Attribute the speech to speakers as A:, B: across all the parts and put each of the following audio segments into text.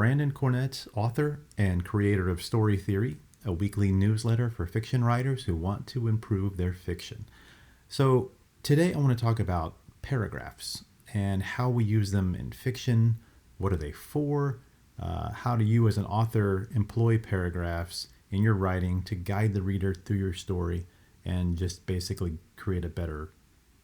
A: Brandon Cornett, author and creator of Story Theory, a weekly newsletter for fiction writers who want to improve their fiction. So, today I want to talk about paragraphs and how we use them in fiction. What are they for? How do you, as an author, employ paragraphs in your writing to guide the reader through your story and just basically create a better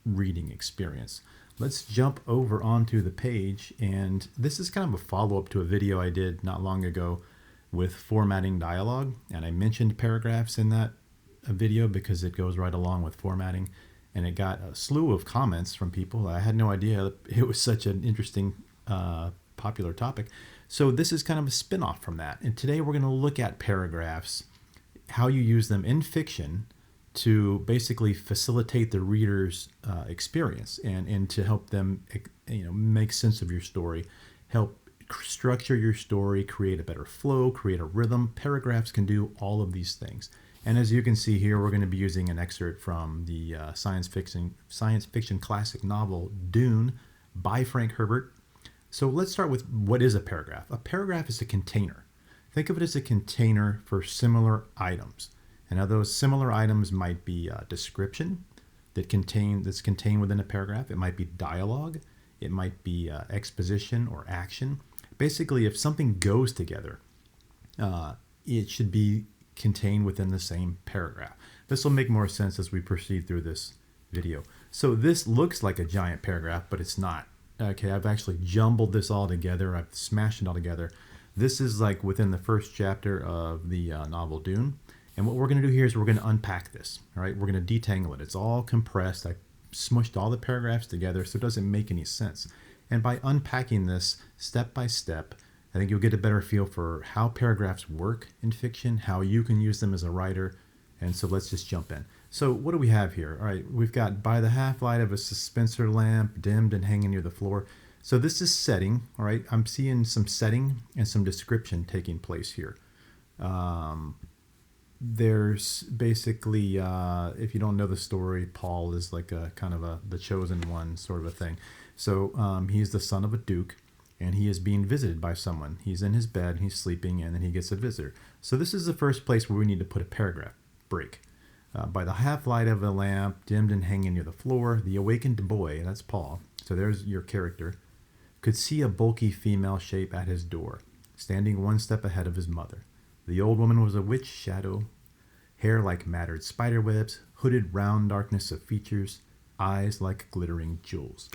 A: reading experience? Let's jump over onto the page, and this is kind of a follow-up to a video I did not long ago with formatting dialogue, and I mentioned paragraphs in that video because it goes right along with formatting, and it got a slew of comments from people. I had no idea it was such an interesting, popular topic. So this is kind of a spin-off from that, and today we're going to look at paragraphs, how you use them in fiction to basically facilitate the reader's experience and to help them make sense of your story, help structure your story, create a better flow, create a rhythm. Paragraphs can do all of these things. And as you can see here, we're going to be using an excerpt from the science fiction classic novel Dune by Frank Herbert. So let's start with, what is a paragraph? A paragraph is a container. Think of it as a container for similar items. And now those similar items might be a description that's contained within a paragraph. It might be dialogue. It might be exposition or action. Basically, if something goes together, it should be contained within the same paragraph. This will make more sense as we proceed through this video. So this looks like a giant paragraph, but it's not. Okay, I've actually jumbled this all together. I've smashed it all together. This is like within the first chapter of the novel Dune. And what we're going to do here is we're going to unpack this. All right, we're going to detangle it. It's all compressed. I smushed all the paragraphs together, so it doesn't make any sense. And by unpacking this step by step, I think you'll get a better feel for how paragraphs work in fiction, how you can use them as a writer. And so let's just jump in. So what do we have here? All right, we've got by the half light of a dispenser lamp, dimmed and hanging near the floor. So this is setting. All right, I'm seeing some setting and some description taking place here. There's basically, if you don't know the story, Paul is like a kind of the chosen one sort of a thing. So he's the son of a duke, and he is being visited by someone. He's in his bed, he's sleeping, and then he gets a visitor. So this is the first place where we need to put a paragraph break. By the half light of a lamp, dimmed and hanging near the floor, the awakened boy, that's Paul, so there's your character, could see a bulky female shape at his door, standing one step ahead of his mother. The old woman was a witch shadow, hair like matted spiderwebs, hooded round darkness of features, eyes like glittering jewels.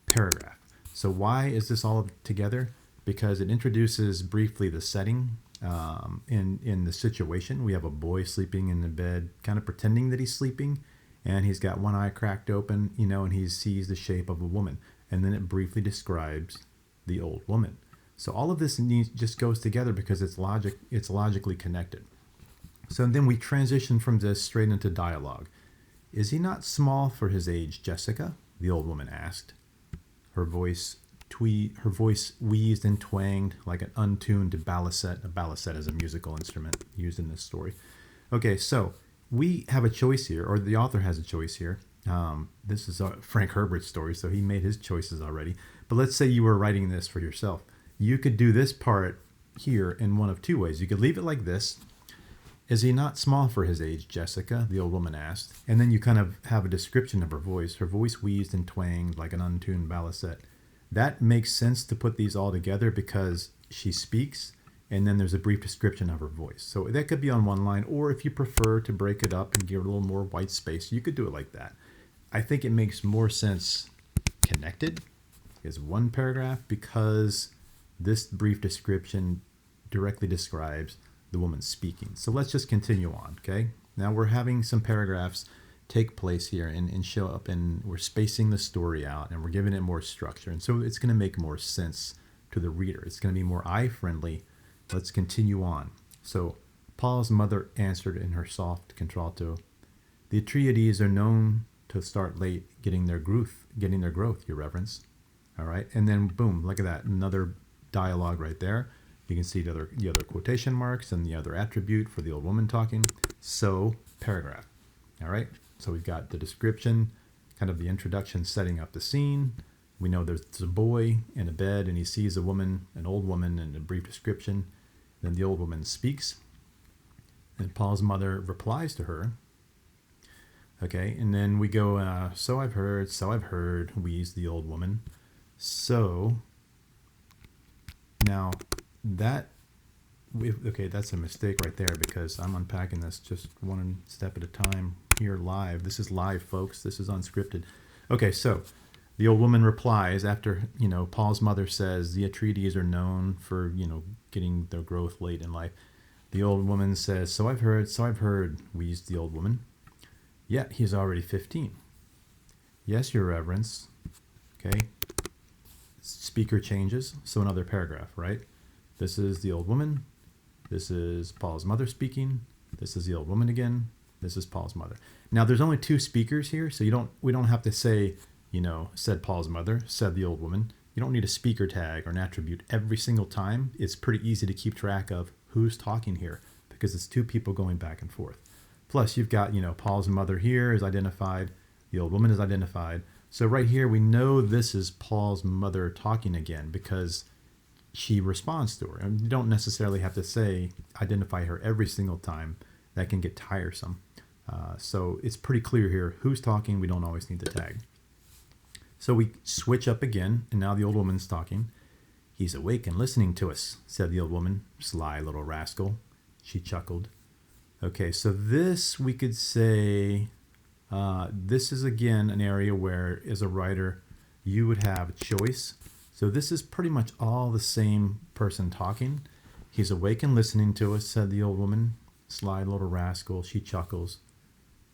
A: Paragraph. So why is this all together? Because it introduces briefly the setting. In the situation, we have a boy sleeping in the bed, kind of pretending that he's sleeping, and he's got one eye cracked open, and he sees the shape of a woman. And then it briefly describes the old woman. So all of this just goes together because it's logically connected. So then we transition from this straight into dialogue. Is he not small for his age, Jessica? The old woman asked. Her voice wheezed and twanged like an untuned balisette. A balisette is a musical instrument used in this story. Okay, so we have a choice here, or the author has a choice here. This is Frank Herbert's story, so he made his choices already. But let's say you were writing this for yourself. You could do this part here in one of two ways. You could leave it like this. Is he not small for his age, Jessica? The old woman asked. And then you kind of have a description of her voice. Her voice wheezed and twanged like an untuned balisette. That makes sense to put these all together because she speaks, and then there's a brief description of her voice. So that could be on one line, or if you prefer to break it up and give it a little more white space, you could do it like that. I think it makes more sense connected as one paragraph because this brief description directly describes the woman speaking. So let's just continue on, okay? Now we're having some paragraphs take place here and show up, and we're spacing the story out, and we're giving it more structure. And so it's going to make more sense to the reader. It's going to be more eye-friendly. Let's continue on. So Paul's mother answered in her soft contralto, "The Atreides are known to start late getting their growth, Your Reverence." All right, and then boom, look at that, another dialogue right there. You can see the other quotation marks and the other attribute for the old woman talking. So, paragraph. All right, so we've got the description, kind of the introduction setting up the scene. We know there's a boy in a bed, and he sees a woman, an old woman, and a brief description. Then the old woman speaks, and Paul's mother replies to her. Okay, and then we go, so I've heard, wheezed the old woman. So, now, that's a mistake right there, because I'm unpacking this just one step at a time here live. This is live, folks. This is unscripted. Okay, so the old woman replies after, Paul's mother says the Atreides are known for, getting their growth late in life. The old woman says, so I've heard, wheezed the old woman. Yet he's already 15. Yes, Your Reverence. Okay. Speaker changes. So another paragraph, right? This is the old woman. This is Paul's mother speaking. This is the old woman again. This is Paul's mother. Now there's only two speakers here, so we don't have to say, said Paul's mother, said the old woman. You don't need a speaker tag or an attribute every single time. It's pretty easy to keep track of who's talking here, because it's two people going back and forth. Plus, you've got, Paul's mother here is identified. The old woman is identified. So right here, we know this is Paul's mother talking again, because she responds to her. And you don't necessarily have to identify her every single time. That can get tiresome. So it's pretty clear here who's talking. We don't always need the tag. So we switch up again, and now the old woman's talking. He's awake and listening to us, said the old woman. Sly little rascal. She chuckled. Okay, so this we could say, this is again an area where, as a writer, you would have a choice. So this is pretty much all the same person talking. He's awake and listening to us, said the old woman. Sly little rascal, she chuckles.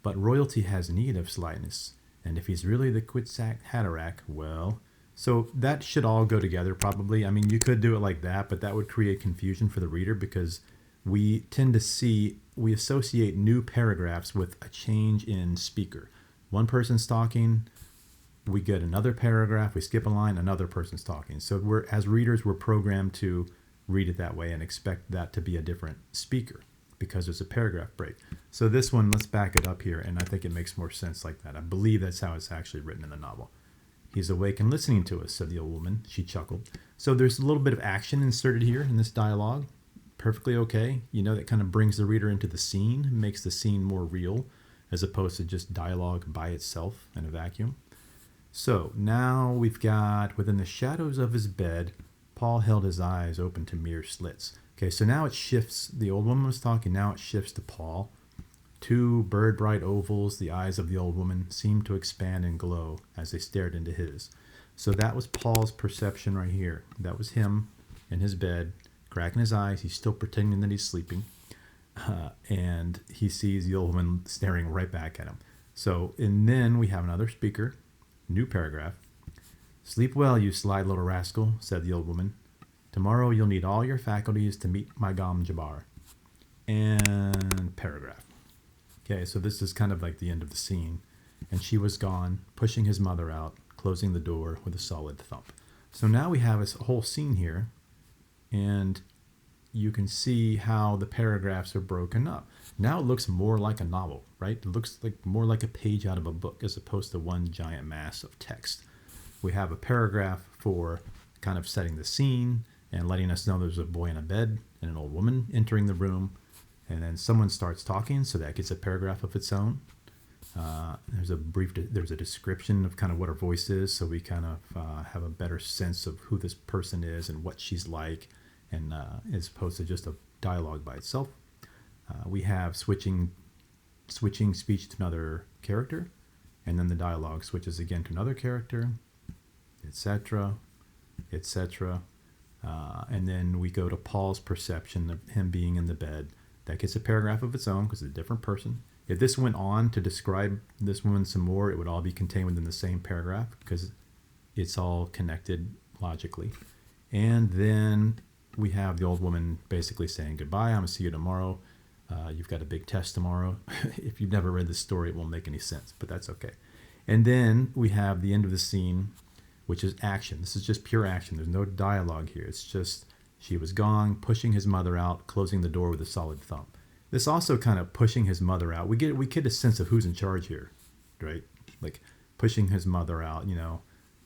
A: But royalty has need of slyness, and if he's really the Quitsack Hatterack, well... So that should all go together probably. I mean, you could do it like that, but that would create confusion for the reader, because we tend to we associate new paragraphs with a change in speaker. One person's talking, we get another paragraph, we skip a line, another person's talking. So as readers, we're programmed to read it that way and expect that to be a different speaker, because there's a paragraph break. So this one, let's back it up here, and I think it makes more sense like that. I believe that's how it's actually written in the novel. He's awake and listening to us, said the old woman. She chuckled. So there's a little bit of action inserted here in this dialogue. Perfectly okay. That kind of brings the reader into the scene, makes the scene more real, as opposed to just dialogue by itself in a vacuum. So now we've got, within the shadows of his bed, Paul held his eyes open to mere slits. Okay, so now it shifts. The old woman was talking. Now it shifts to Paul. Two bird-bright ovals, the eyes of the old woman, seemed to expand and glow as they stared into his. So that was Paul's perception right here. That was him in his bed, cracking his eyes. He's still pretending that he's sleeping. And he sees the old woman staring right back at him. So, and then we have another speaker, new paragraph. Sleep well, you sly little rascal, said the old woman. Tomorrow you'll need all your faculties to meet my Gom Jabbar. And paragraph. Okay, so this is kind of like the end of the scene. And she was gone, pushing his mother out, closing the door with a solid thump. So now we have this whole scene here, and you can see how the paragraphs are broken up. Now it looks more like a novel, right? It looks like more like a page out of a book as opposed to one giant mass of text. We have a paragraph for kind of setting the scene and letting us know there's a boy in a bed and an old woman entering the room. And then someone starts talking, so that gets a paragraph of its own. There's a description of kind of what her voice is, so we kind of have a better sense of who this person is and what she's like, and as opposed to just a dialogue by itself. We have switching speech to another character, and then the dialogue switches again to another character, etc., etc. And then we go to Paul's perception of him being in the bed. That gets a paragraph of its own because it's a different person. If this went on to describe this woman some more, it would all be contained within the same paragraph because it's all connected logically. And then we have the old woman basically saying goodbye. I'm going to see you tomorrow. You've got a big test tomorrow. If you've never read this story, it won't make any sense, but that's okay. And then we have the end of the scene, which is action. This is just pure action. There's no dialogue here. It's just she was gone, pushing his mother out, closing the door with a solid thump. This also kind of pushing his mother out. We get a sense of who's in charge here, right? Like pushing his mother out,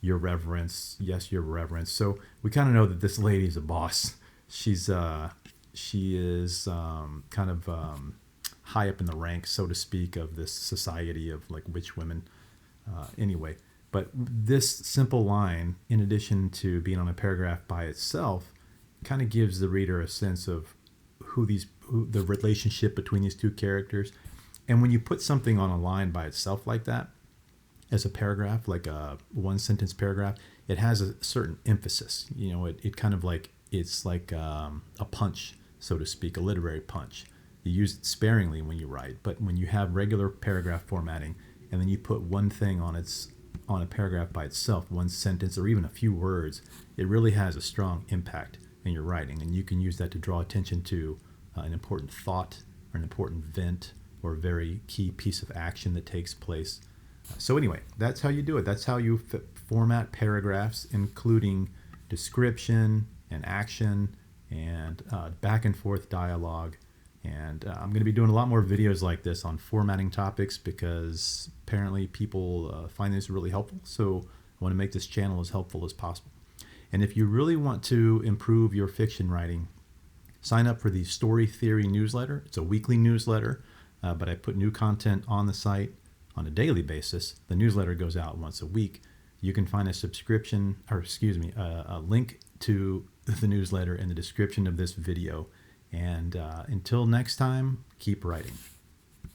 A: Your Reverence, yes, Your Reverence. So we kind of know that this lady is a boss. She is kind of high up in the ranks, so to speak, of this society of like witch women. Anyway, but this simple line, in addition to being on a paragraph by itself, kind of gives the reader a sense of who the relationship between these two characters. And when you put something on a line by itself like that, as a paragraph, like a one sentence paragraph, it has a certain emphasis. You know, it kind of like, it's like a punch, so to speak, a literary punch. You use it sparingly when you write, but when you have regular paragraph formatting, and then you put one thing on a paragraph by itself, one sentence or even a few words, it really has a strong impact in your writing, and you can use that to draw attention to an important thought or an important event or a very key piece of action that takes place. So anyway, that's how you do it. That's how you format paragraphs, including description and action and back and forth dialogue. And I'm going to be doing a lot more videos like this on formatting topics because apparently people find this really helpful. So I want to make this channel as helpful as possible. And if you really want to improve your fiction writing, sign up for the Story Theory newsletter. It's a weekly newsletter, but I put new content on the site on a daily basis. The newsletter goes out once a week. You can find a link to the newsletter in the description of this video. And until next time, keep writing.